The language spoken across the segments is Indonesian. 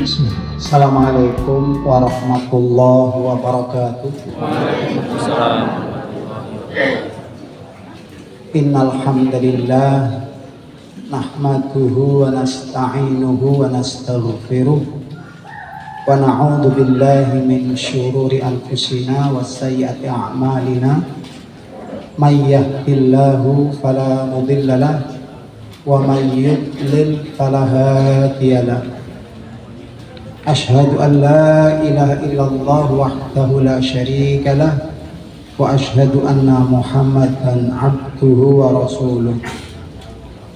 Assalamualaikum warahmatullahi wabarakatuh. Waalaikumsalam. Innal hamdalillah nahmaduhu wa nasta'inuhu wa nastaghfiruh wa na'udzu billahi min syururi anfusina wa sayyiati a'malina. May yahdihillahu fala mudilla lahu wa may yudlil fala hadiya lahu. Ashhadu an la ilaha illallah wahdahu la syarika lah wa ashhadu anna Muhammadan abduhu wa rasuluh.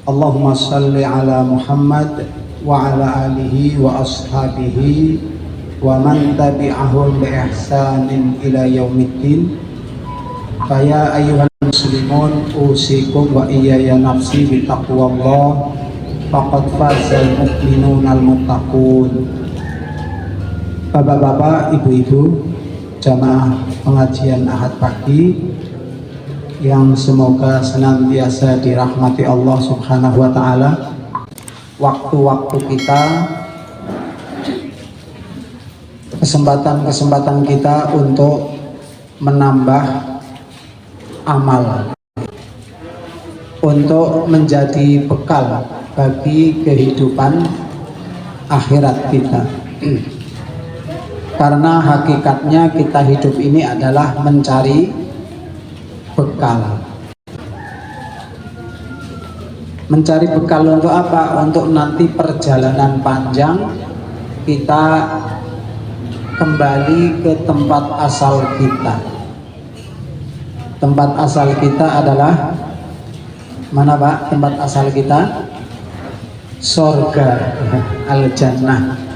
Allahumma salli ala Muhammad wa ala alihi wa ashabihi wa man tabi'ahum bi ihsanin ila yaumiddin. Fa ya ayyuhal muslimun usikum wa iyaya nafsi bi taqwallah faqad fazal mu'minunal muttaqun. Bapak-bapak, ibu-ibu, jamaah pengajian Ahad pagi yang semoga senantiasa dirahmati Allah Subhanahu wa taala. Waktu-waktu kita, kesempatan-kesempatan kita untuk menambah amal, untuk menjadi bekal bagi kehidupan akhirat kita. Karena hakikatnya kita hidup ini adalah mencari bekal. Mencari bekal untuk apa? Untuk nanti perjalanan panjang kita kembali ke tempat asal kita. Tempat asal kita adalah mana, Pak? Tempat asal kita surga, al-jannah.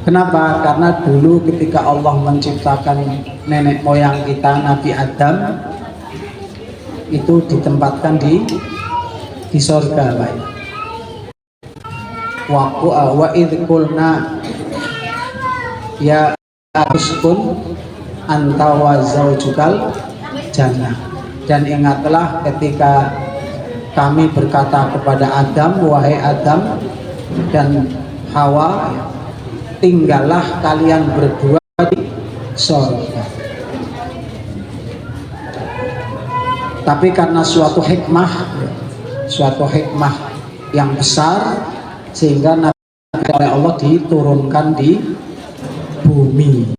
Kenapa? Karena dulu ketika Allah menciptakan nenek moyang kita, Nabi Adam, itu ditempatkan di surga, Pak. Wa idh qulna ya uskun anta wa zaujukal jannah. Dan ingatlah ketika kami berkata kepada Adam, wahai Adam dan Hawa, tinggallah kalian berdua di surga. Tapi karena suatu hikmah yang besar, sehingga Nabi oleh Allah diturunkan di bumi.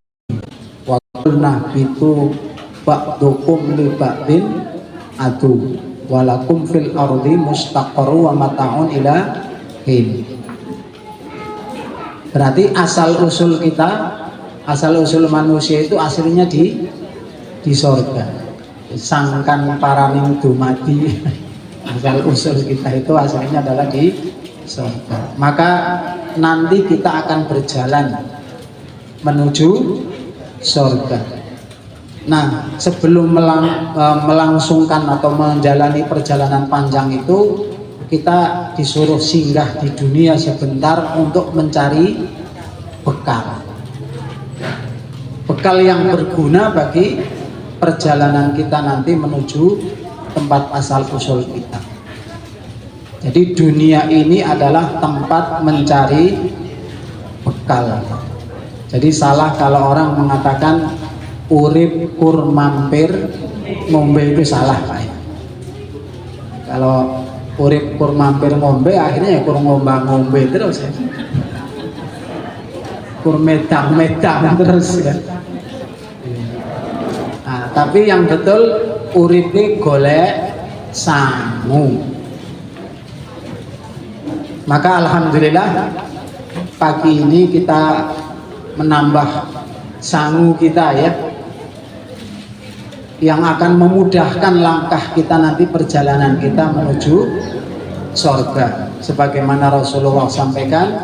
Wa qulna bitu ba'dukum li ba'din adu walakum fil ardi mustaqarru wa mata'un ila hin. Berarti asal usul manusia itu aslinya di surga. Sangkan paraning dumadi, asal usul kita itu aslinya adalah di surga. Maka nanti kita akan berjalan menuju surga. Nah, sebelum melangsungkan atau menjalani perjalanan panjang itu, kita disuruh singgah di dunia sebentar untuk mencari bekal yang berguna bagi perjalanan kita nanti menuju tempat asal usul kita. Jadi dunia ini adalah tempat mencari bekal. Jadi salah kalau orang mengatakan urip kur mampir ngombe, itu salah, Pak. Kalau urip kur mampir ngombe, akhirnya ya kur ngombe terus ya. Kur medang terus ya. Nah, tapi yang betul urip ini golek sangu. Maka alhamdulillah pagi ini kita menambah sangu kita ya, yang akan memudahkan langkah kita nanti perjalanan kita menuju surga. Sebagaimana Rasulullah sampaikan,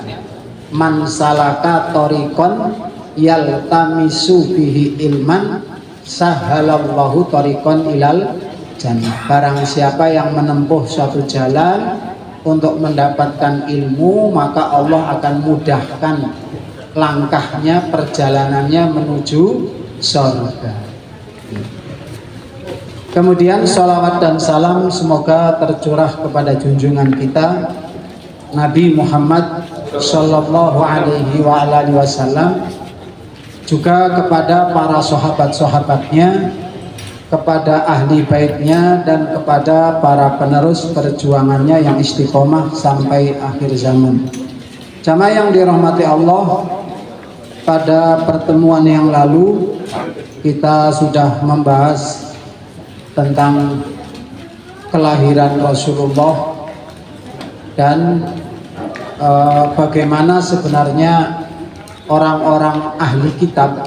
man salaka thoriqon yaltamisu bihi ilman sahalallahu thoriqon ilal jannah. Barang siapa yang menempuh suatu jalan untuk mendapatkan ilmu, maka Allah akan mudahkan langkahnya, perjalanannya menuju surga. Kemudian sholawat dan salam semoga tercurah kepada junjungan kita Nabi Muhammad Sallallahu alaihi wa alihi wasallam, juga kepada para sahabat-sahabatnya, kepada ahli baitnya, dan kepada para penerus perjuangannya yang istiqomah sampai akhir zaman. Jamaah yang dirahmati Allah, pada pertemuan yang lalu kita sudah membahas tentang kelahiran Rasulullah dan bagaimana sebenarnya orang-orang ahli kitab.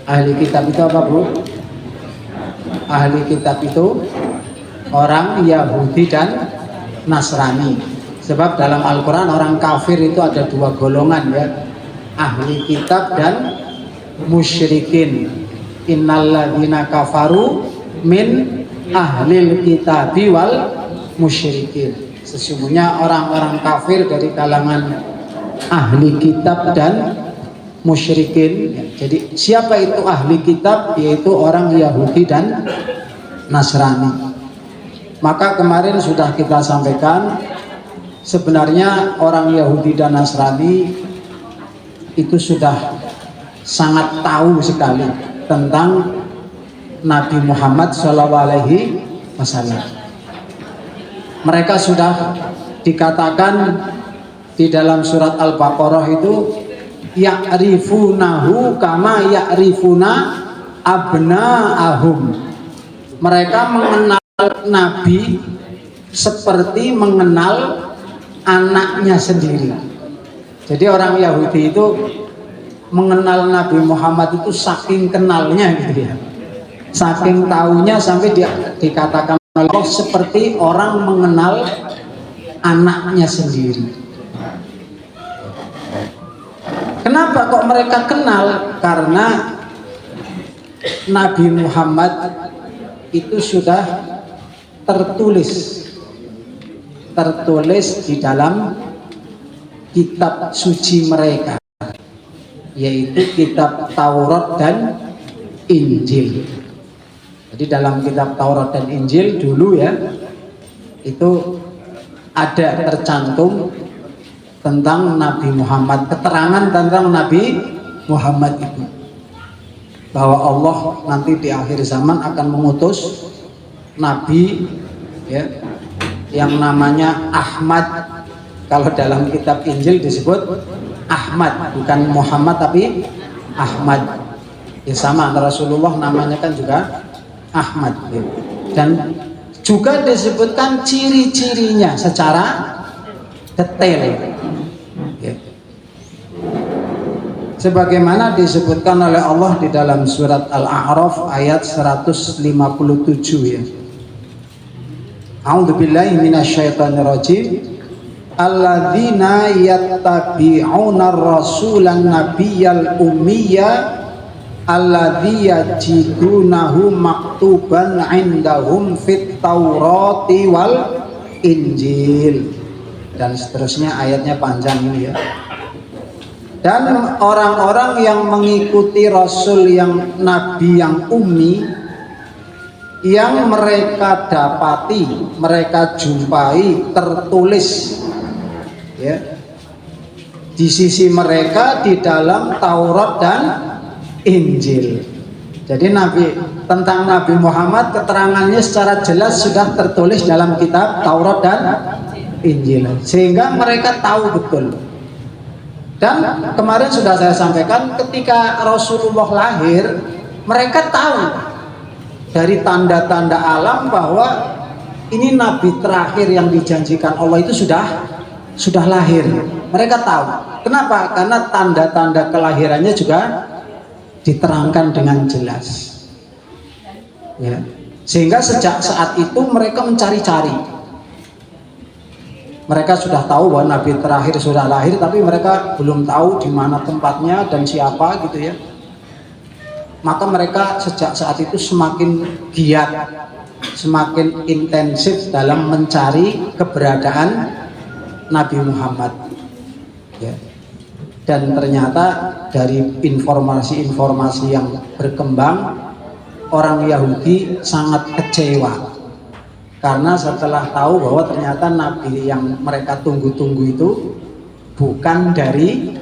Ahli kitab itu apa, Bu? Ahli kitab itu orang Yahudi dan Nasrani. Sebab dalam Al-Quran orang kafir itu ada dua golongan, ya, ahli kitab dan musyrikin. Innalladzina kafaru min ahlil kitabi wal musyrikin. Sesungguhnya orang-orang kafir dari kalangan ahli kitab dan musyrikin. Jadi siapa itu ahli kitab? Yaitu orang Yahudi dan Nasrani. Maka kemarin sudah kita sampaikan, sebenarnya orang Yahudi dan Nasrani itu sudah sangat tahu sekali tentang Nabi Muhammad SAW. Mereka sudah dikatakan di dalam surat Al-Baqarah itu ya'rifunahu kama ya'rifuna abna'ahum. Mereka mengenal Nabi seperti mengenal anaknya sendiri. Jadi orang Yahudi itu mengenal Nabi Muhammad itu saking kenalnya gitu ya, saking tahunya sampai dikatakan Allah seperti orang mengenal anaknya sendiri. Kenapa kok mereka kenal? Karena Nabi Muhammad itu sudah tertulis di dalam kitab suci mereka, yaitu kitab Taurat dan Injil. Jadi dalam kitab Taurat dan Injil dulu, ya, itu ada tercantum tentang Nabi Muhammad, keterangan tentang Nabi Muhammad itu, bahwa Allah nanti di akhir zaman akan mengutus Nabi, ya, yang namanya Ahmad. Kalau dalam kitab Injil disebut Ahmad, bukan Muhammad tapi Ahmad. Ya sama, Rasulullah namanya kan juga Ahmad, ya. Dan juga disebutkan ciri-cirinya secara detail, ya. Sebagaimana disebutkan oleh Allah di dalam surat Al-A'raf ayat 157, ya. A'udzubillahi minasyaitonirrajim. Alladzina yattabi'una ar-rasulan nabiyyal ummiyya alladzi yajidunahu maktuban 'indahum fit Taurati wal Injil, dan seterusnya. Ayatnya panjang ini, ya. Dan orang-orang yang mengikuti Rasul yang Nabi yang ummi, yang mereka dapati, mereka jumpai tertulis, ya, di sisi mereka di dalam Taurat dan Injil. Jadi tentang Nabi Muhammad keterangannya secara jelas sudah tertulis dalam kitab Taurat dan Injil, sehingga mereka tahu betul. Dan kemarin sudah saya sampaikan, ketika Rasulullah lahir, mereka tahu dari tanda-tanda alam bahwa ini Nabi terakhir yang dijanjikan Allah itu sudah lahir. Mereka tahu. Kenapa? Karena tanda-tanda kelahirannya juga diterangkan dengan jelas, ya. Sehingga sejak saat itu mereka mencari-cari. Mereka sudah tahu bahwa Nabi terakhir sudah lahir, tapi mereka belum tahu di mana tempatnya dan siapa, gitu, ya. Maka mereka sejak saat itu semakin giat, semakin intensif dalam mencari keberadaan Nabi Muhammad, ya. Dan ternyata dari informasi-informasi yang berkembang, orang Yahudi sangat kecewa karena setelah tahu bahwa ternyata Nabi yang mereka tunggu-tunggu itu bukan dari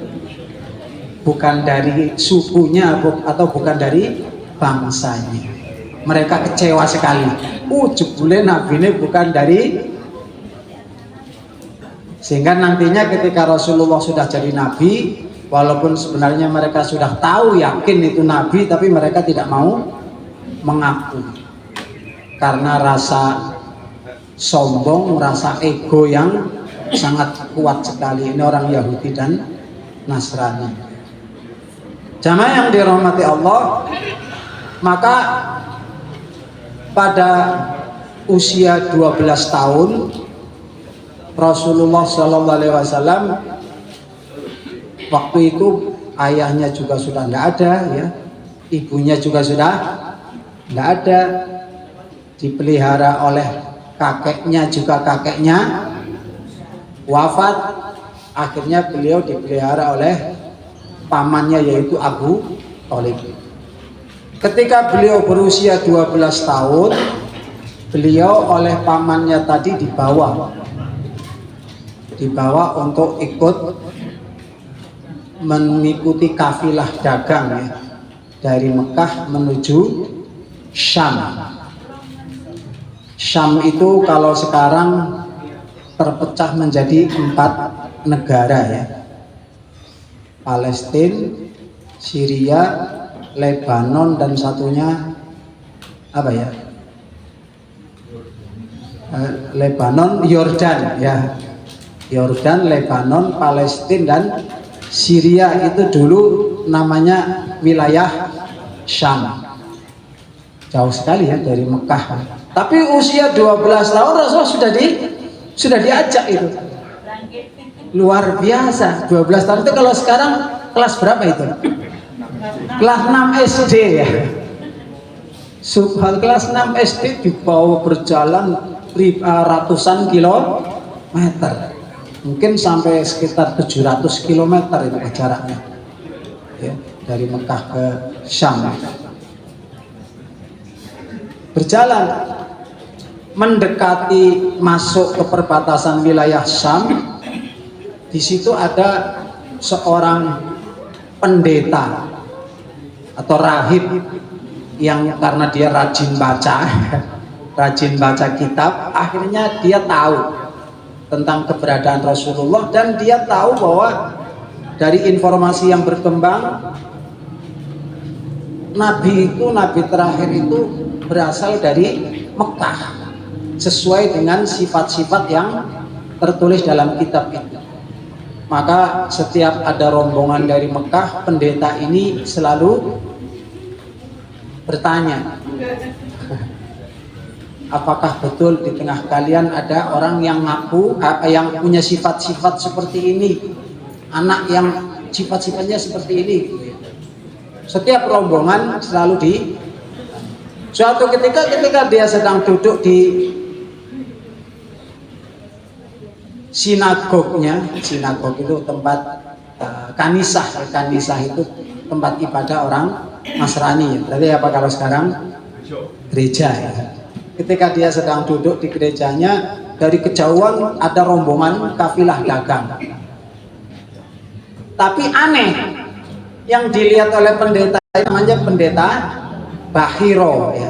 sukunya atau bukan dari bangsanya. Mereka kecewa sekali. Jebule nabi ini bukan dari, sehingga nantinya ketika Rasulullah sudah jadi nabi, walaupun sebenarnya mereka sudah tahu yakin itu nabi, tapi mereka tidak mau mengaku karena rasa sombong, rasa ego yang sangat kuat sekali. Ini orang Yahudi dan Nasrani. Jamaah yang dirahmati Allah, maka pada usia 12 tahun Rasulullah SAW, waktu itu ayahnya juga sudah tidak ada, ya, ibunya juga sudah tidak ada, dipelihara oleh kakeknya, juga kakeknya wafat. Akhirnya beliau dipelihara oleh pamannya, yaitu Abu Thalib. Ketika beliau berusia 12 tahun, beliau oleh pamannya tadi dibawa untuk ikut mengikuti kafilah dagang, ya, dari Mekah menuju Syam. Syam itu kalau sekarang terpecah menjadi 4 negara, ya. Palestina, Syria, Lebanon, dan satunya apa ya? Lebanon, Yordan, ya. Yordan, Lebanon, Palestina, dan Syria itu dulu namanya wilayah Syam. Jauh sekali, ya, dari Mekah. Tapi usia 12 tahun Rasulullah sudah diajak itu. Luar biasa. 12 tahun itu kalau sekarang kelas berapa itu? Kelas 6 SD, ya. Subhan, kelas 6 SD dibawa berjalan ratusan kilometer. Mungkin sampai sekitar 700 kilometer itu jaraknya, ya, dari Mekah ke Syam. Berjalan mendekati masuk ke perbatasan wilayah Syam. Di situ ada seorang pendeta atau rahib yang karena dia rajin baca kitab, akhirnya dia tahu tentang keberadaan Rasulullah, dan dia tahu bahwa dari informasi yang berkembang, nabi terakhir itu berasal dari Mekah, sesuai dengan sifat-sifat yang tertulis dalam kitab itu. Maka setiap ada rombongan dari Mekah, pendeta ini selalu bertanya, apakah betul di tengah kalian ada orang yang ngaku, yang punya sifat-sifat seperti ini, anak yang sifat-sifatnya seperti ini. Setiap rombongan selalu suatu ketika dia sedang duduk di sinagog itu tempat kanisah itu tempat ibadah orang Nasrani, ya. Berarti apa kalau sekarang gereja, ya. Ketika dia sedang duduk di gerejanya, dari kejauhan ada rombongan kafilah dagang. Tapi aneh, yang dilihat oleh pendeta namanya pendeta Bahiro, ya.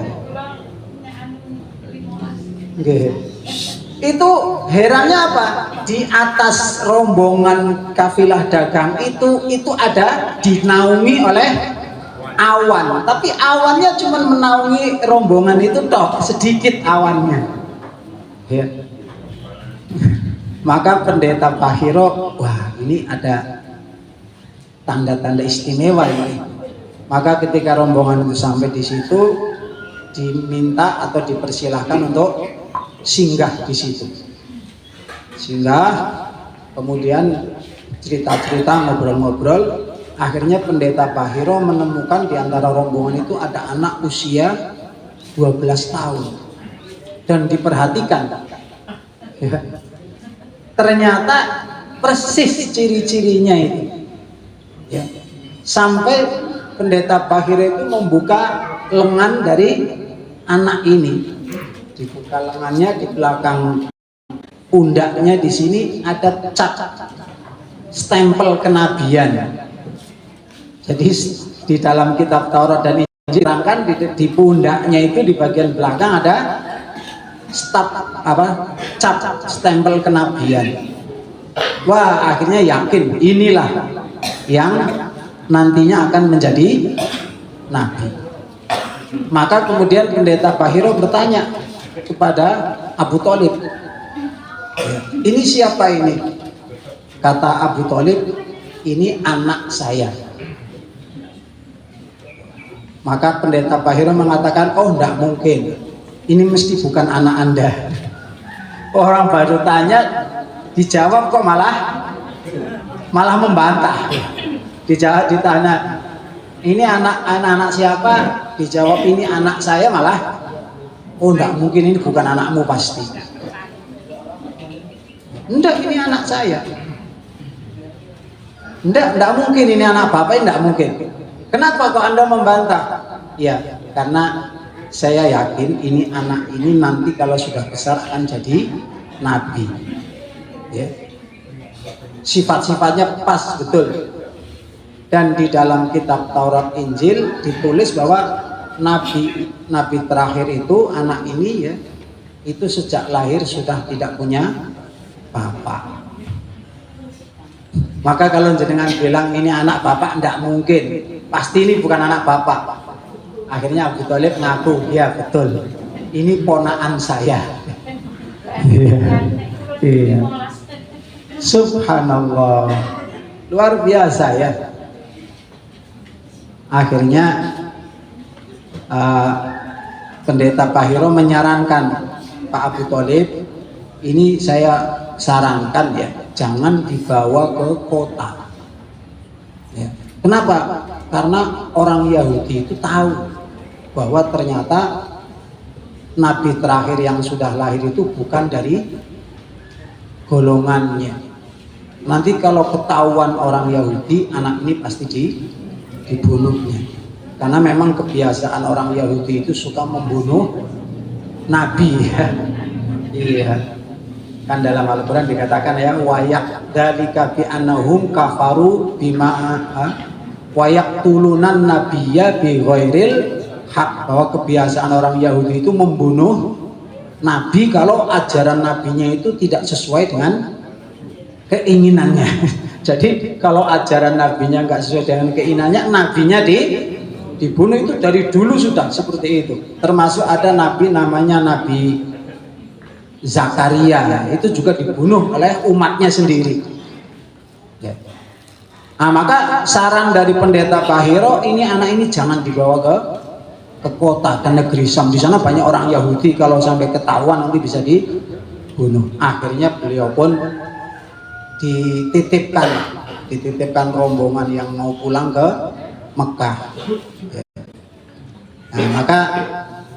Itu herannya apa? Di atas rombongan kafilah dagang itu ada dinaungi oleh awan, tapi awannya cuma menaungi rombongan itu toh, sedikit awannya, ya. Maka pendeta Bahiro, wah, ini ada tanda-tanda istimewa ini. Maka ketika rombongan itu sampai di situ, diminta atau dipersilahkan untuk singgah di situ. Singgah, kemudian cerita-cerita, ngobrol-ngobrol. Akhirnya pendeta Bahiro menemukan di antara rombongan itu ada anak usia 12 tahun dan diperhatikan, ya. Ternyata persis ciri-cirinya itu, ya. Sampai pendeta Bahiro itu membuka lengan dari anak ini, dibuka lengannya, di belakang pundaknya di sini ada cat stempel kenabian. Jadi di dalam kitab Taurat dan Injil kan di pundaknya itu di bagian belakang ada cap stempel kenabian. Wah, akhirnya yakin inilah yang nantinya akan menjadi nabi. Maka kemudian pendeta Bahiro bertanya kepada Abu Thalib, ini siapa ini? Kata Abu Thalib, ini anak saya. Maka pendeta Bahiro mengatakan, oh enggak mungkin, ini mesti bukan anak Anda. Orang baru tanya, dijawab kok malah membantah. Dijawab, ditanya, ini anak siapa? Dijawab, ini anak saya, malah, oh enggak mungkin, ini bukan anakmu pasti. Enggak, ini anak saya. Enggak mungkin ini anak bapak, enggak mungkin. Kenapa kok Anda membantah? Ya, karena saya yakin ini anak ini nanti kalau sudah besar akan jadi nabi. Ya. Sifat-sifatnya pas betul. Dan di dalam kitab Taurat Injil ditulis bahwa nabi terakhir itu anak ini ya, itu sejak lahir sudah tidak punya bapak. Maka kalau jenengan bilang ini anak bapak, tidak mungkin, pasti ini bukan anak bapak. Akhirnya Abu Thalib ngaku, ya betul, ini ponakan saya. Iya. Subhanallah, luar biasa ya. Akhirnya pendeta Bahiro menyarankan Pak Abu Thalib, ini saya sarankan ya, jangan dibawa ke kota. Ya. Kenapa? Karena orang Yahudi itu tahu bahwa ternyata nabi terakhir yang sudah lahir itu bukan dari golongannya. Nanti kalau ketahuan orang Yahudi, anak ini pasti dibunuhnya. Karena memang kebiasaan orang Yahudi itu suka membunuh nabi. Iya. Kan dalam Al-Quran dikatakan ya, wayak dalika bi annahum kafaru bima wayak tulunan nabiyya bi ghairil hak, bahwa kebiasaan orang Yahudi itu membunuh nabi kalau ajaran nabinya itu tidak sesuai dengan keinginannya. Jadi kalau ajaran nabinya nggak sesuai dengan keinginannya, nabinya dibunuh. Itu dari dulu sudah seperti itu. Termasuk ada nabi namanya Nabi Zakaria, itu juga dibunuh oleh umatnya sendiri. Ya. Nah, maka saran dari pendeta Bahiro, ini anak ini jangan dibawa ke kota, ke negeri Sam. Di sana banyak orang Yahudi, kalau sampai ketahuan nanti bisa dibunuh. Akhirnya beliau pun dititipkan rombongan yang mau pulang ke Mekah. Ya. Nah, maka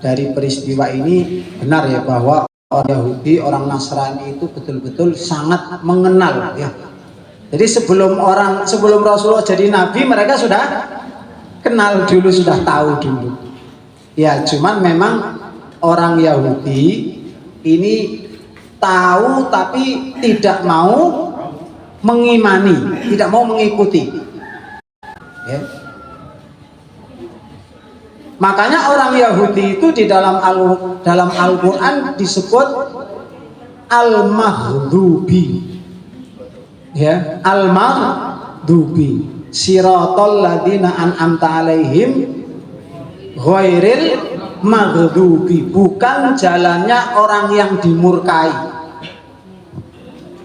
dari peristiwa ini benar ya bahwa orang Yahudi, orang Nasrani itu betul-betul sangat mengenal ya. Jadi sebelum Rasulullah jadi nabi, mereka sudah kenal dulu, sudah tahu dulu. Ya, cuman memang orang Yahudi ini tahu tapi tidak mau mengimani, tidak mau mengikuti. Ya. Makanya orang Yahudi itu di dalam Al-Quran disebut Al-Maghdubi, ya, Al-Maghdubi, Siratal ladzina an'amta alaihim ghairil maghdubi, bukan jalannya orang yang dimurkai.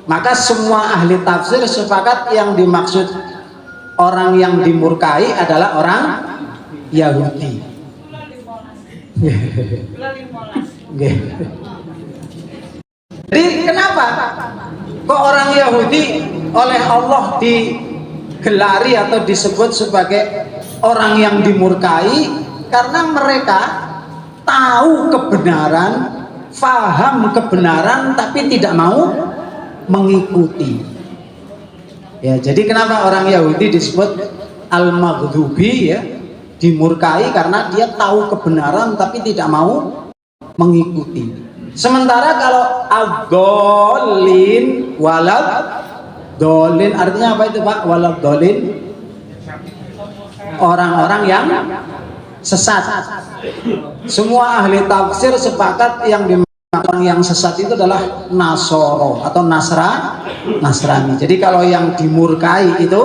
Maka semua ahli tafsir sepakat yang dimaksud orang yang dimurkai adalah orang Yahudi. Jadi kenapa kok orang Yahudi oleh Allah digelari atau disebut sebagai orang yang dimurkai? Karena mereka tahu kebenaran, faham kebenaran, tapi tidak mau mengikuti. Ya, jadi kenapa orang Yahudi disebut Al-Maghdubi, ya, dimurkai, karena dia tahu kebenaran tapi tidak mau mengikuti. Sementara kalau Ad-Dallin walad Dolin artinya apa itu Pak? Walad dolin, orang-orang yang sesat. Semua ahli tafsir sepakat yang dimaksud yang sesat itu adalah Nasoro atau Nasrani. Jadi kalau yang dimurkai itu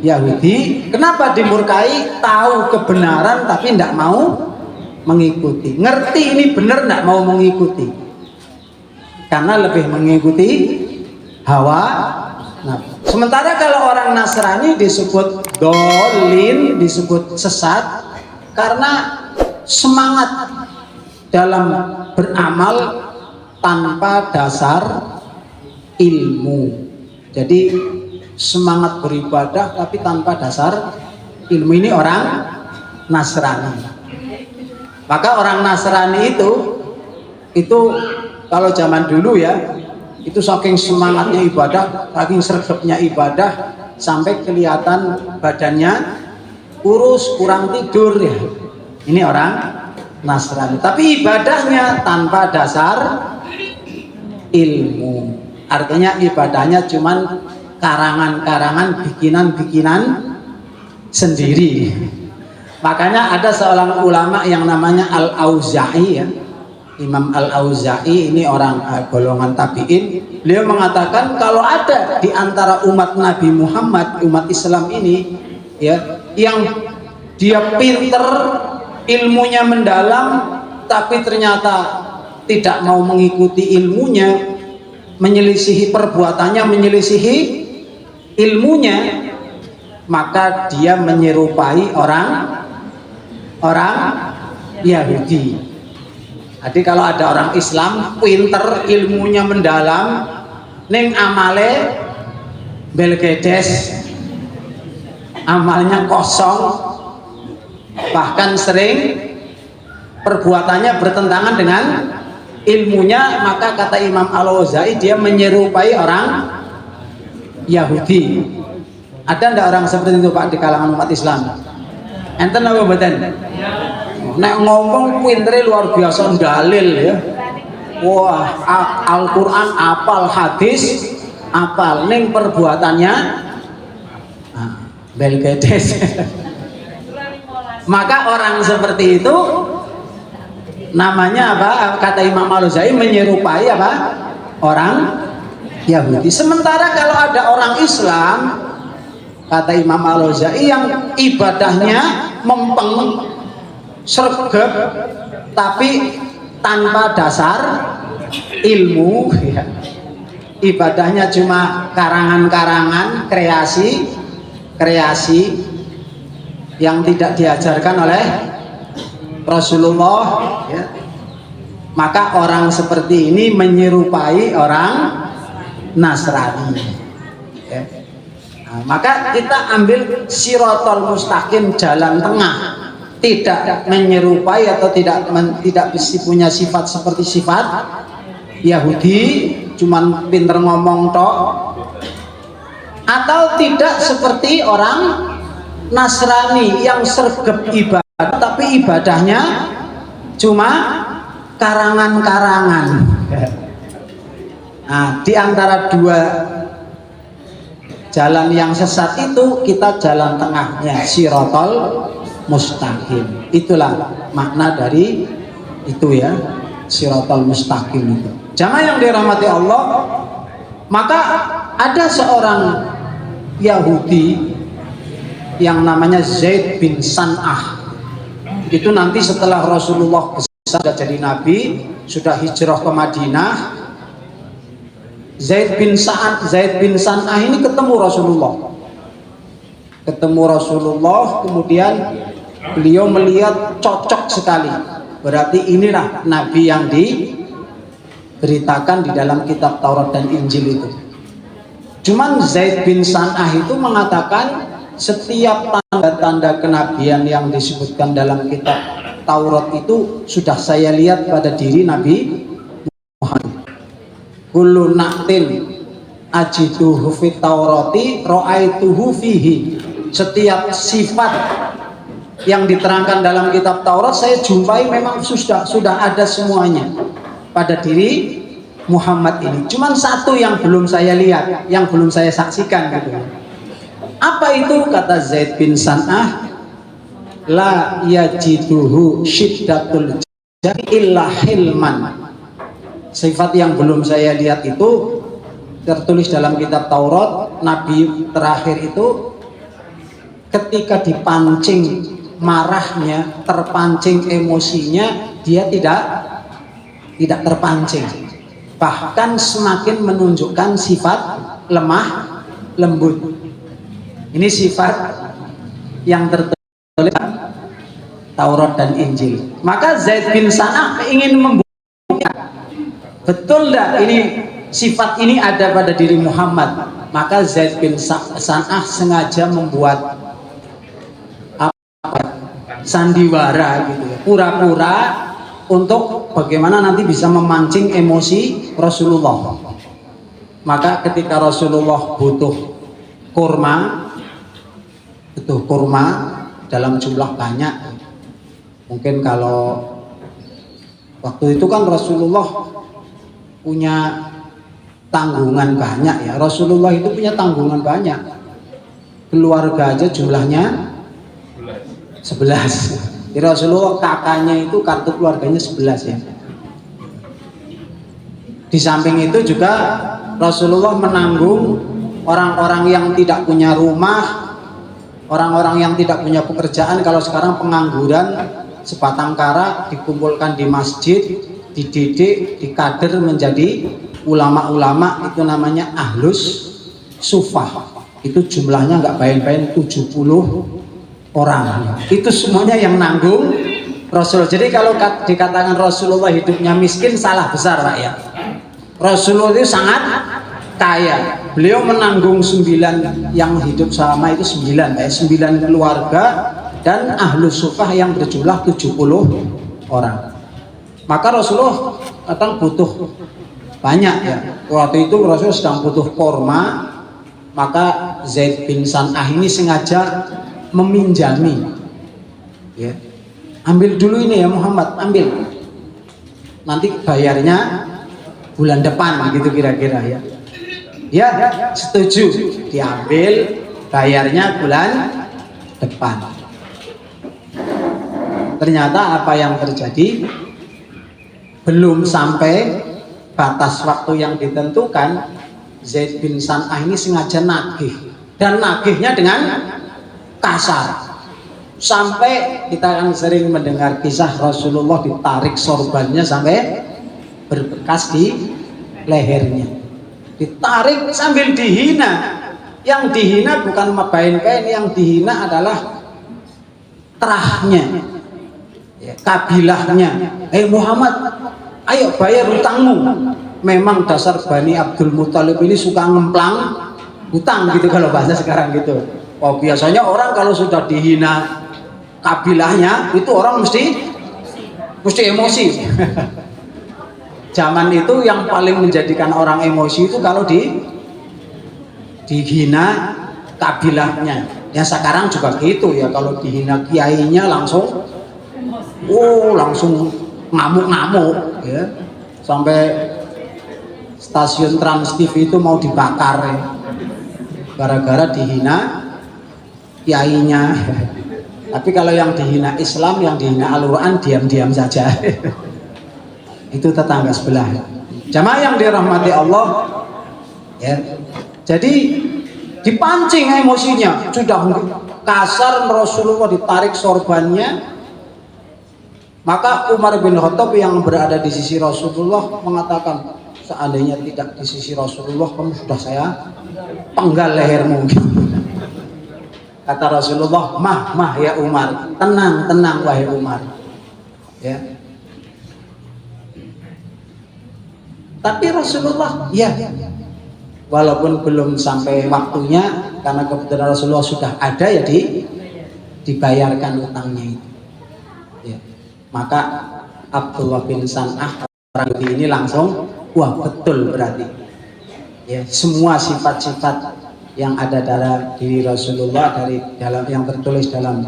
Yahudi. Kenapa dimurkai? Tahu kebenaran tapi tidak mau mengikuti. Ngerti ini benar, tidak mau mengikuti. Karena lebih mengikuti hawa. Nah, sementara kalau orang Nasrani disebut dolin, disebut sesat karena semangat dalam beramal tanpa dasar ilmu. Jadi semangat beribadah tapi tanpa dasar ilmu, ini orang Nasrani. Maka orang Nasrani itu kalau zaman dulu ya, itu saking semangatnya ibadah, saking sergapnya ibadah sampai kelihatan badannya kurus, kurang tidur ya. Ini orang Nasrani. Tapi ibadahnya tanpa dasar ilmu. Artinya ibadahnya cuman karangan-karangan, bikinan-bikinan sendiri. Makanya ada seorang ulama yang namanya Al-Auza'i ya. Imam Al-Auza'i ini orang golongan tabi'in. Beliau mengatakan kalau ada di antara umat Nabi Muhammad, umat Islam ini ya, yang dia pinter, ilmunya mendalam tapi ternyata tidak mau mengikuti ilmunya, menyelisihi perbuatannya, menyelisihi ilmunya, maka dia menyerupai orang Yahudi. Jadi kalau ada orang Islam pinter, ilmunya mendalam, ning amale belgedes, amalnya kosong, bahkan sering perbuatannya bertentangan dengan ilmunya, maka kata Imam Al-Auza'i dia menyerupai orang Yahudi. Ada ndak orang seperti itu Pak di kalangan umat Islam? Enten apa mboten? Nek ngomong pintere luar biasa dalil ya. Wah, Al-Qur'an apal, hadis apal, ning perbuatannya belgedes. Maka orang seperti itu namanya apa? Kata Imam Al-Auza'i menyerupai apa? Orang Yahudi. Sementara kalau ada orang Islam, kata Imam Al-Auza'i, yang ibadahnya mempeng, sergap, tapi tanpa dasar ilmu ya. Ibadahnya cuma karangan-karangan, kreasi yang tidak diajarkan oleh Rasulullah ya. Maka orang seperti ini menyerupai orang Nasrani ya. Nah, maka kita ambil sirotol mustaqim, jalan tengah, tidak menyerupai atau tidak punya sifat seperti sifat Yahudi, cuman pinter ngomong tok, atau tidak seperti orang Nasrani yang sergap ibadah tapi ibadahnya cuma karangan-karangan. Nah, di antara dua jalan yang sesat itu kita jalan tengahnya, sirotol mustaqim. Itulah makna dari itu ya, sirotol mustaqim itu. Jamaah yang dirahmati Allah, maka ada seorang Yahudi yang namanya Zaid bin San'ah. Itu nanti setelah Rasulullah besar, sudah jadi nabi, sudah hijrah ke Madinah. Zaid bin San'ah ini ketemu Rasulullah, kemudian beliau melihat cocok sekali, berarti inilah nabi yang diberitakan di dalam kitab Taurat dan Injil itu. Cuman Zaid bin San'ah itu mengatakan setiap tanda-tanda kenabian yang disebutkan dalam kitab Taurat itu sudah saya lihat pada diri Nabi Muhammad. Kullu na'tin ajiduhu fit Taurati ra'aituhu fihi. Setiap sifat yang diterangkan dalam kitab Taurat saya jumpai memang sudah ada semuanya pada diri Muhammad ini. Cuman satu yang belum saya lihat, yang belum saya saksikan gitu. Apa itu? Kata Zaid bin San'ah, la yajiduhu syiddatul jari illa hilman. Sifat yang belum saya lihat itu tertulis dalam kitab Taurat, Nabi terakhir itu ketika dipancing marahnya, terpancing emosinya, dia tidak terpancing, bahkan semakin menunjukkan sifat lemah lembut. Ini sifat yang tertulis Taurat dan Injil. Maka Zaid bin San'ah ingin membuktikan betul enggak ini sifat ini ada pada diri Muhammad. Maka Zaid bin San'ah sengaja membuat sandiwara gitu ya, pura-pura untuk bagaimana nanti bisa memancing emosi Rasulullah. Maka ketika Rasulullah butuh kurma dalam jumlah banyak, mungkin kalau waktu itu kan Rasulullah punya tanggungan banyak ya, Rasulullah itu punya tanggungan banyak, keluarga aja jumlahnya 11. Jadi Rasulullah kakaknya itu kartu keluarganya 11 ya. Di samping itu juga Rasulullah menanggung orang-orang yang tidak punya rumah, orang-orang yang tidak punya pekerjaan. Kalau sekarang pengangguran, sebatang kara dikumpulkan di masjid, dididik, dikader menjadi ulama-ulama, itu namanya ahlus sufah. Itu jumlahnya nggak main-main, 70 orang. Itu semuanya yang nanggung Rasul. Jadi kalau dikatakan Rasulullah hidupnya miskin, salah besar Pak ya. Rasulullah itu sangat kaya. Beliau menanggung 9 yang hidup sama itu 9 ya, 9 keluarga dan ahlus sufah yang berjumlah 70 orang. Maka Rasulullah datang butuh banyak ya. Waktu itu Rasul sedang butuh korma, maka Zaid bin San'ah ini sengaja meminjami ya, ambil dulu ini ya Muhammad, ambil, nanti bayarnya bulan depan gitu kira-kira ya. Ya setuju, diambil, bayarnya bulan depan. Ternyata apa yang terjadi, belum sampai batas waktu yang ditentukan, Zaid bin San'ah ini sengaja nagih, dan nagihnya dengan kasar, sampai kita kan sering mendengar kisah Rasulullah ditarik sorbannya sampai berbekas di lehernya, ditarik sambil dihina. Yang dihina bukan mabain-bain, yang dihina adalah terahnya ya, kabilahnya. Muhammad, ayo bayar hutangmu. Memang dasar Bani Abdul Muthalib ini suka ngemplang hutang gitu kalau bahasa sekarang gitu. Oh, biasanya orang kalau sudah dihina kabilahnya itu orang mesti emosi. Zaman itu yang paling menjadikan orang emosi itu kalau dihina kabilahnya. Ya sekarang juga gitu ya, kalau dihina kiainya langsung ngamuk-ngamuk ya. Sampai stasiun Trans TV itu mau dibakar ya, gara-gara dihina kiainya. Tapi kalau yang dihina Islam, yang dihina Al-Quran, diam-diam saja. Itu tetangga sebelah. Jamaah yang dirahmati Allah ya. Jadi dipancing emosinya, sudah kasar, Rasulullah ditarik sorbannya. Maka Umar bin Khattab yang berada di sisi Rasulullah mengatakan, seandainya tidak di sisi Rasulullah, kamu sudah saya penggal lehermu. Kata Rasulullah, mah ya Umar, tenang wahai Umar ya. Tapi Rasulullah ya, walaupun belum sampai waktunya, karena kebetulan Rasulullah sudah ada ya, dibayarkan utangnya itu ya. Maka Abdullah bin San'ah orang ini langsung, wah betul berarti ya, semua sifat-sifat yang ada dalam diri Rasulullah dari dalam yang tertulis dalam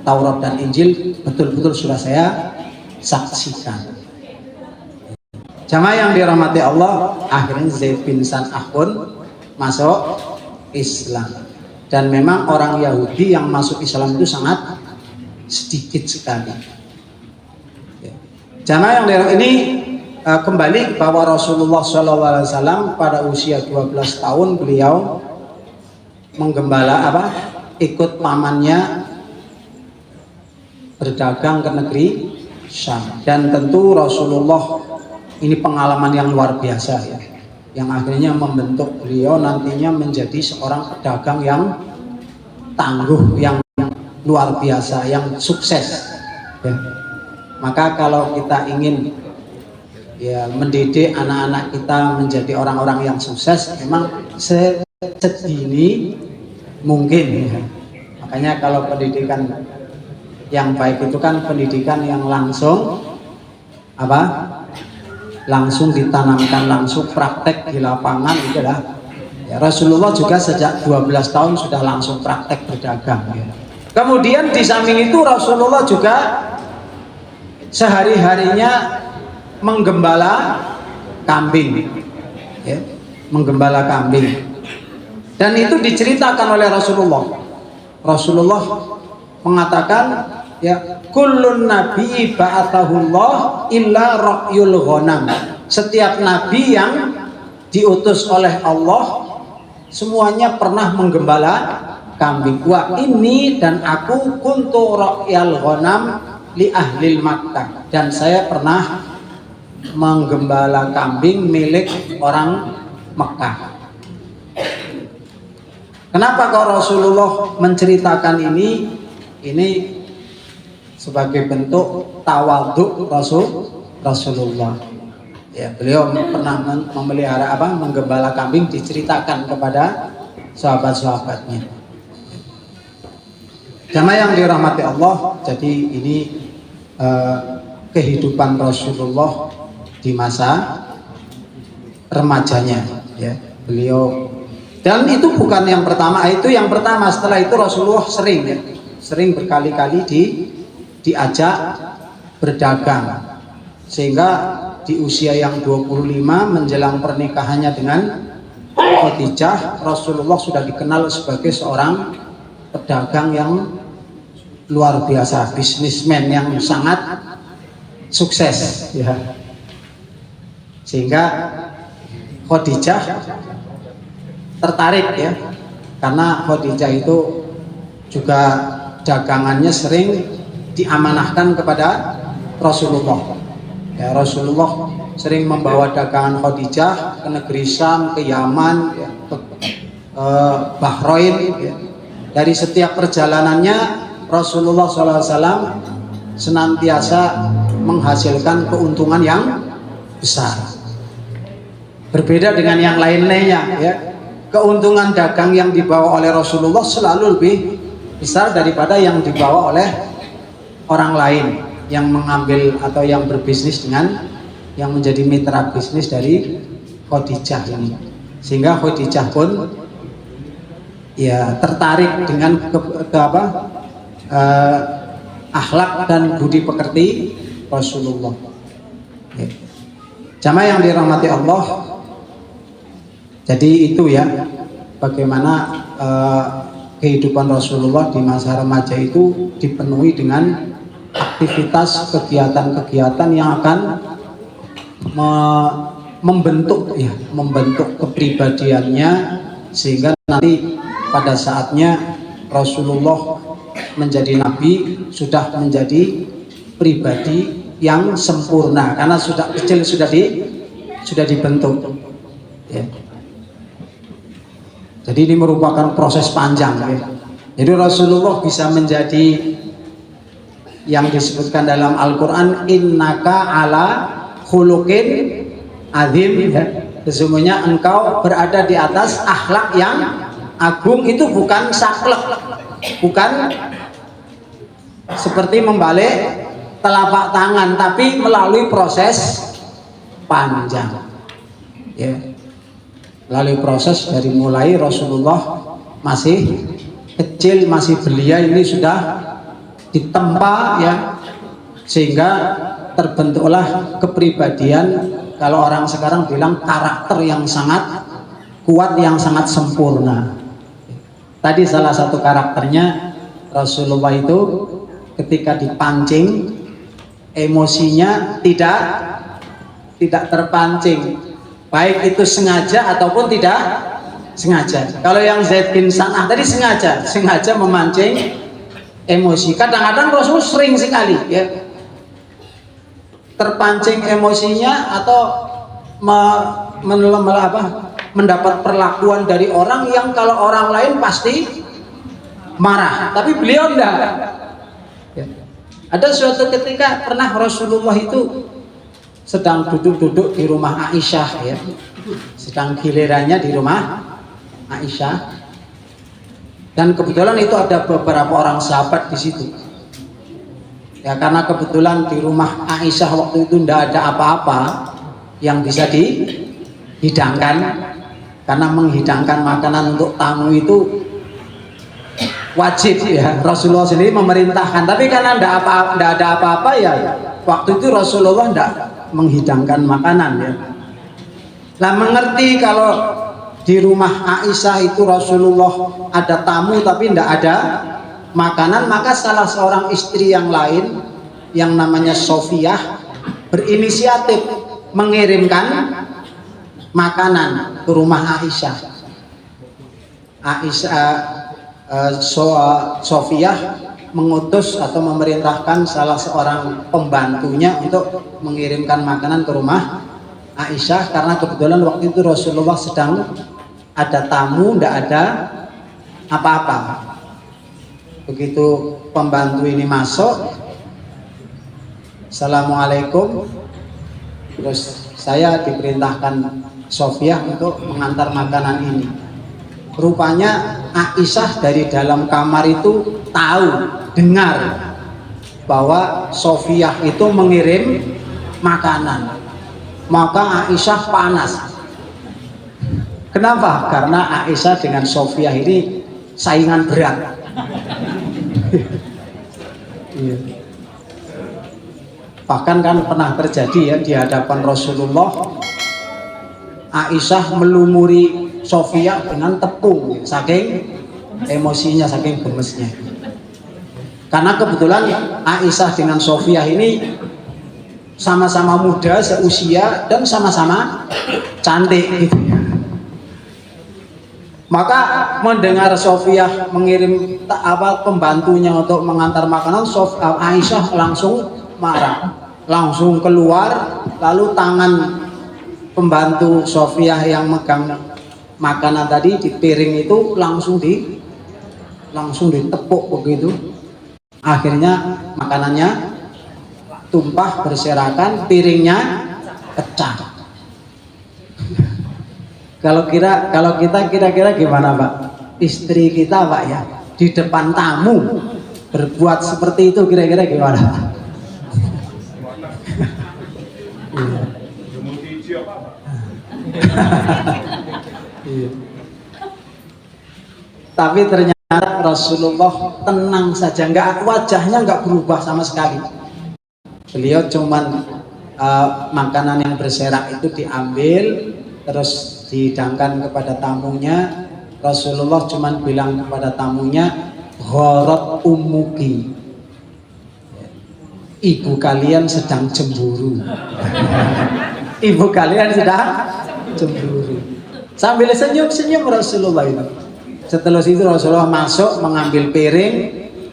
Taurat dan Injil betul-betul sudah saya saksikan. Jamaah yang dirahmati Allah, akhirnya Zaid bin San'ah pun masuk Islam. Dan memang orang Yahudi yang masuk Islam itu sangat sedikit sekali. Jamaah yang dirahmati ini kembali bahwa Rasulullah SAW pada usia 12 tahun beliau menggembala ikut pamannya berdagang ke negeri Syam. Dan tentu Rasulullah ini pengalaman yang luar biasa ya, yang akhirnya membentuk beliau nantinya menjadi seorang pedagang yang tangguh, yang luar biasa, yang sukses ya. Maka kalau kita ingin ya mendidik anak-anak kita menjadi orang-orang yang sukses, memang sedini mungkin ya. Makanya kalau pendidikan yang baik itu kan pendidikan yang langsung langsung ditanamkan, langsung praktek di lapangan itu lah. Ya, Rasulullah juga sejak 12 tahun sudah langsung praktek berdagang ya. Kemudian di samping itu Rasulullah juga sehari-harinya menggembala kambing ya, menggembala kambing. Dan itu diceritakan oleh Rasulullah mengatakan ya, kullun nabi ba'athahullah illa ra'yul ghanam. Setiap nabi yang diutus oleh Allah semuanya pernah menggembala kambing. Wa ini dan aku kuntu ra'yal ghanam li ahli Makkah, dan saya pernah menggembala kambing milik orang Mekah. Kenapa kok Rasulullah menceritakan ini? Ini sebagai bentuk tawadhu Rasulullah. Ya, beliau pernah memelihara menggembala kambing, diceritakan kepada sahabat-sahabatnya. Jamaah yang dirahmati Allah, jadi ini kehidupan Rasulullah di masa remajanya ya, beliau. Dan itu bukan yang pertama, itu yang pertama. Setelah itu Rasulullah sering berkali-kali diajak berdagang, sehingga di usia yang 25 menjelang pernikahannya dengan Khadijah, Rasulullah sudah dikenal sebagai seorang pedagang yang luar biasa, bisnismen yang sangat sukses ya. Sehingga Khadijah tertarik ya, karena Khadijah itu juga dagangannya sering diamanahkan kepada Rasulullah ya. Rasulullah sering membawa dagangan Khadijah ke negeri Syam, ke Yaman ya, ke Bahrain ya. Dari setiap perjalanannya Rasulullah SAW senantiasa menghasilkan keuntungan yang besar, berbeda dengan yang lain-lainnya ya. Keuntungan dagang yang dibawa oleh Rasulullah selalu lebih besar daripada yang dibawa oleh orang lain yang mengambil atau yang berbisnis dengan yang menjadi mitra bisnis dari Khadijah ini. Sehingga Khadijah pun ya tertarik dengan akhlak dan budi pekerti Rasulullah ya. Jamaah yang dirahmati Allah, jadi itu ya bagaimana kehidupan Rasulullah di masa remaja itu dipenuhi dengan aktivitas kegiatan-kegiatan yang akan membentuk kepribadiannya, sehingga nanti pada saatnya Rasulullah menjadi nabi sudah menjadi pribadi yang sempurna, karena sudah kecil sudah dibentuk ya. Jadi ini merupakan proses panjang ya. Jadi Rasulullah bisa menjadi yang disebutkan dalam Al-Quran, innaka ala khuluqin azim ya. Sesungguhnya engkau berada di atas akhlak yang agung. Itu bukan saklek, bukan seperti membalik telapak tangan, tapi melalui proses panjang ya. Melalui proses dari mulai Rasulullah masih kecil, masih belia, ini sudah ditempa ya, sehingga terbentuklah kepribadian kalau orang sekarang bilang karakter yang sangat kuat, yang sangat sempurna. Tadi salah satu karakternya Rasulullah itu ketika dipancing emosinya tidak terpancing, baik itu sengaja ataupun tidak sengaja. Kalau yang Zaid bin San'ah tadi sengaja memancing emosi. Kadang-kadang Rasul sering sekali ya terpancing emosinya atau mendapat perlakuan dari orang yang kalau orang lain pasti marah, tapi beliau enggak ya. Ada suatu ketika pernah Rasulullah itu sedang duduk-duduk di rumah Aisyah ya, sedang gilirannya di rumah Aisyah, dan kebetulan itu ada beberapa orang sahabat di situ ya, karena kebetulan di rumah Aisyah waktu itu tidak ada apa-apa yang bisa dihidangkan, karena menghidangkan makanan untuk tamu itu wajib ya, Rasulullah sendiri memerintahkan, tapi karena tidak ada apa-apa ya waktu itu Rasulullah tidak menghidangkan makanan ya. Lah mengerti kalau di rumah Aisyah itu Rasulullah ada tamu tapi tidak ada makanan, maka salah seorang istri yang lain yang namanya Sofiyah berinisiatif mengirimkan makanan ke rumah Aisyah. Sofiyah mengutus atau memerintahkan salah seorang pembantunya untuk mengirimkan makanan ke rumah Aisyah, karena kebetulan waktu itu Rasulullah sedang ada tamu, tidak ada apa-apa. Begitu pembantu ini masuk, Assalamualaikum, terus saya diperintahkan Sofiyah untuk mengantar makanan ini. Rupanya Aisyah dari dalam kamar itu dengar bahwa Sofiyah itu mengirim makanan, maka Aisyah panas. Kenapa? Karena Aisyah dengan Sofiyah ini saingan berat. Bahkan kan pernah terjadi ya di hadapan Rasulullah, Aisyah melumuri Sofiyah dengan tepung saking emosinya, saking gemesnya. Karena kebetulan Aisyah dengan Sofiyah ini sama-sama muda seusia dan sama-sama cantik gitu ya. Maka mendengar Sofiyah mengirim pembantunya untuk mengantar makanan, Aisyah langsung marah, langsung keluar, lalu tangan pembantu Sofiyah yang megang makanan tadi di piring itu langsung ditepuk begitu. Akhirnya makanannya tumpah berserakan, piringnya pecah. Kalau kita kira-kira gimana Pak? Istri kita Pak ya di depan tamu berbuat seperti itu, kira-kira gimana Pak? Tapi ternyata Rasulullah tenang saja, wajahnya nggak berubah sama sekali. Beliau cuman makanan yang berserak itu diambil terus dihidangkan kepada tamunya. Rasulullah cuman bilang kepada tamunya, gharat ummuki, ibu kalian sedang cemburu. Ibu kalian sedang cemburu. Sambil senyum-senyum Rasulullah itu. Setelah itu Rasulullah masuk mengambil piring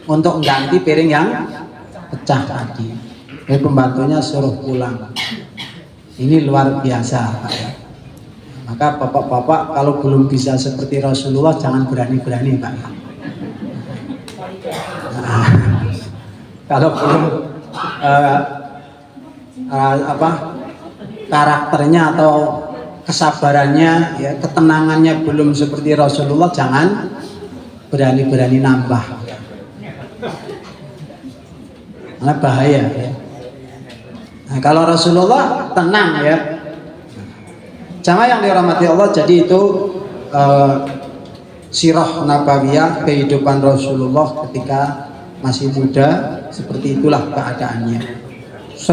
untuk ganti piring yang pecah tadi. Pembantunya suruh pulang. Ini luar biasa Pak ya. Maka bapak-bapak kalau belum bisa seperti Rasulullah jangan berani-berani Pak. Nah, kalau belum karakternya atau kesabarannya ya, ketenangannya belum seperti Rasulullah, jangan berani-berani nambah, karena bahaya ya. Nah, kalau Rasulullah tenang ya. Jamaah yang dirahmati Allah, jadi itu sirah nabawiyah kehidupan Rasulullah ketika masih muda, seperti itulah keadaannya.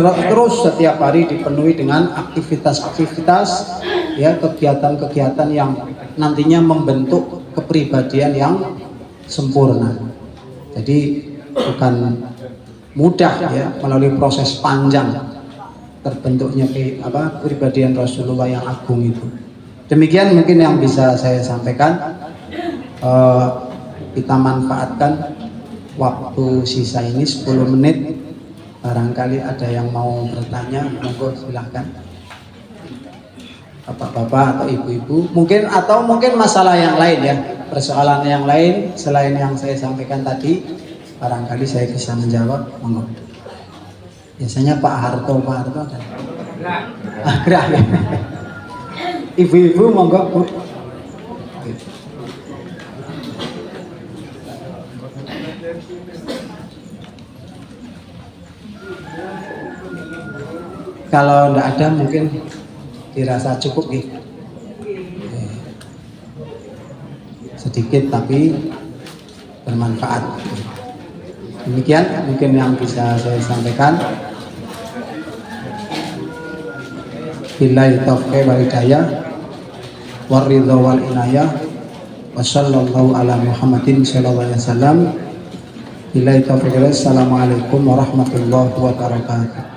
terus setiap hari dipenuhi dengan aktivitas-aktivitas, ya, kegiatan-kegiatan yang nantinya membentuk kepribadian yang sempurna. Jadi bukan mudah ya, melalui proses panjang terbentuknya kepribadian Rasulullah yang agung itu. Demikian mungkin yang bisa saya sampaikan. Kita manfaatkan waktu sisa ini 10 menit. Barangkali ada yang mau bertanya, monggo silahkan. Bapak-bapak atau ibu-ibu, mungkin masalah yang lain ya, persoalan yang lain selain yang saya sampaikan tadi, barangkali saya bisa menjawab, monggo. Biasanya Pak Harto ada. Gerak. Ibu-ibu monggo, Bu. Kalau tidak ada mungkin dirasa cukup gitu. Sedikit tapi bermanfaat. Demikian mungkin yang bisa saya sampaikan. Billahi taufiq wal hidayah waridha wal inayah wa sallallahu ala Muhammadin sallallahu alaihi wasallam. Billahi taufiq. Assalamualaikum warahmatullahi wabarakatuh.